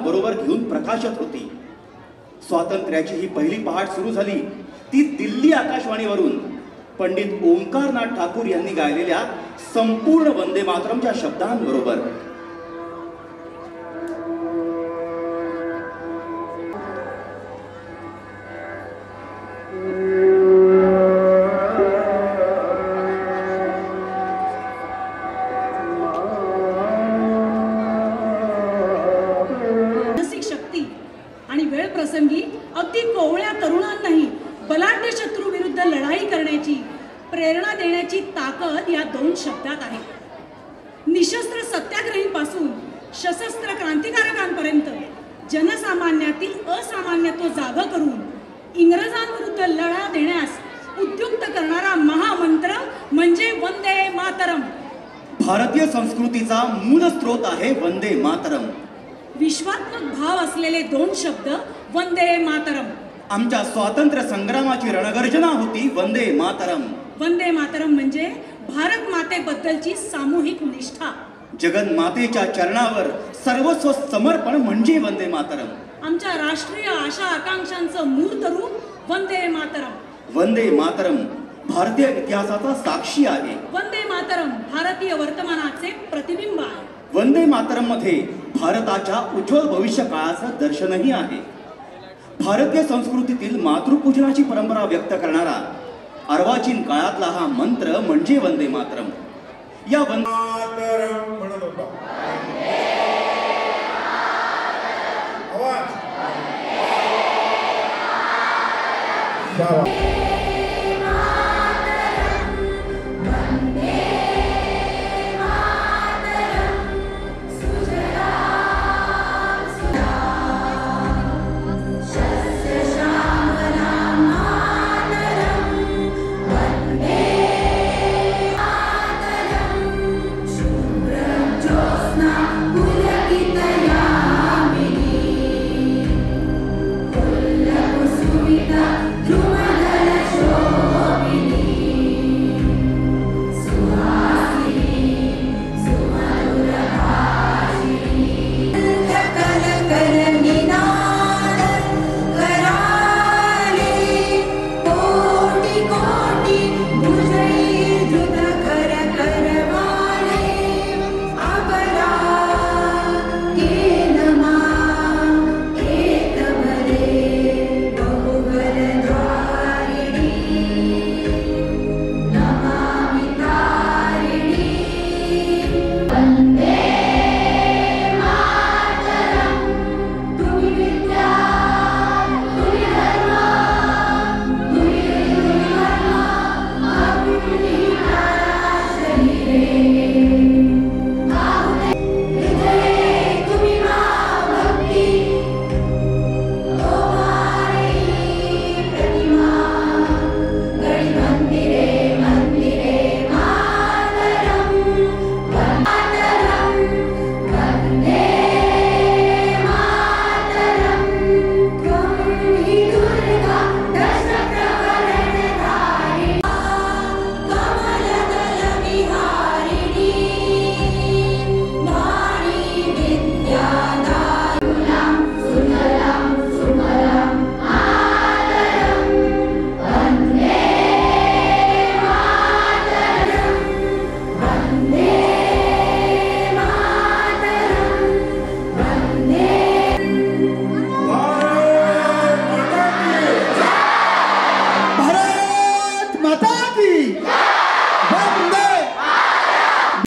बरोबर घेऊन प्रकाशत होती. स्वातंत्र्याची ही पहिली पहाट सुरू झाली ती दिल्ली आकाशवाणीवरून पंडित ओंकारनाथ ठाकूर यांनी गायलेल्या संपूर्ण वंदे मातरमच्या शब्दांबरोबर. आणि वेळ प्रसंगी अगदी कोवळ्या तरुणांनाही बलाढ्य शत्रू विरुद्ध लढाई करण्याची प्रेरणा देण्याची ताकद या दोन शब्दात आहे. निशस्त्र सत्याग्रहींपासून सशस्त्र क्रांतिकारकांपर्यंत जनसामान्यातील असामान्यत्व जागा करून इंग्रजांविरुद्ध लढा देण्यास उद्युक्त करणारा महामंत्र म्हणजे वंदे मातरम. भारतीय संस्कृतीचा मूळ स्रोत आहे वंदे मातरम. विश्वात्मक भाव असलेले दोन शब्द वंदे मातरम. आमच्या स्वातंत्र्य संग्रामाची रणगर्जना होती वंदे मातरम. वंदे मातरम म्हणजे भारत मातेबद्दलची सामूहिक निष्ठा. जगन्मातेच्या चरणावर सर्वस्व समर्पण म्हणजे वंदे मातरम. आमच्या राष्ट्रीय आशा आकांक्षांचं मूर्त रूप वंदे मातरम. वंदे मातरम भारतीय इतिहासाचा साक्षी आहे. वंदे मातरम भारतीय वर्तमानाचे प्रतिबिंब आहे. वंदे मातरम मध्ये भारताच्या उज्ज्वल भविष्य काळाचं दर्शनही आहे. भारतीय संस्कृतीतील मातृपूजनाची परंपरा व्यक्त करणारा अर्वाचीन काळातला हा मंत्र म्हणजे वंदे मातरम. या वंदे मातरम म्हणत होता. आवाज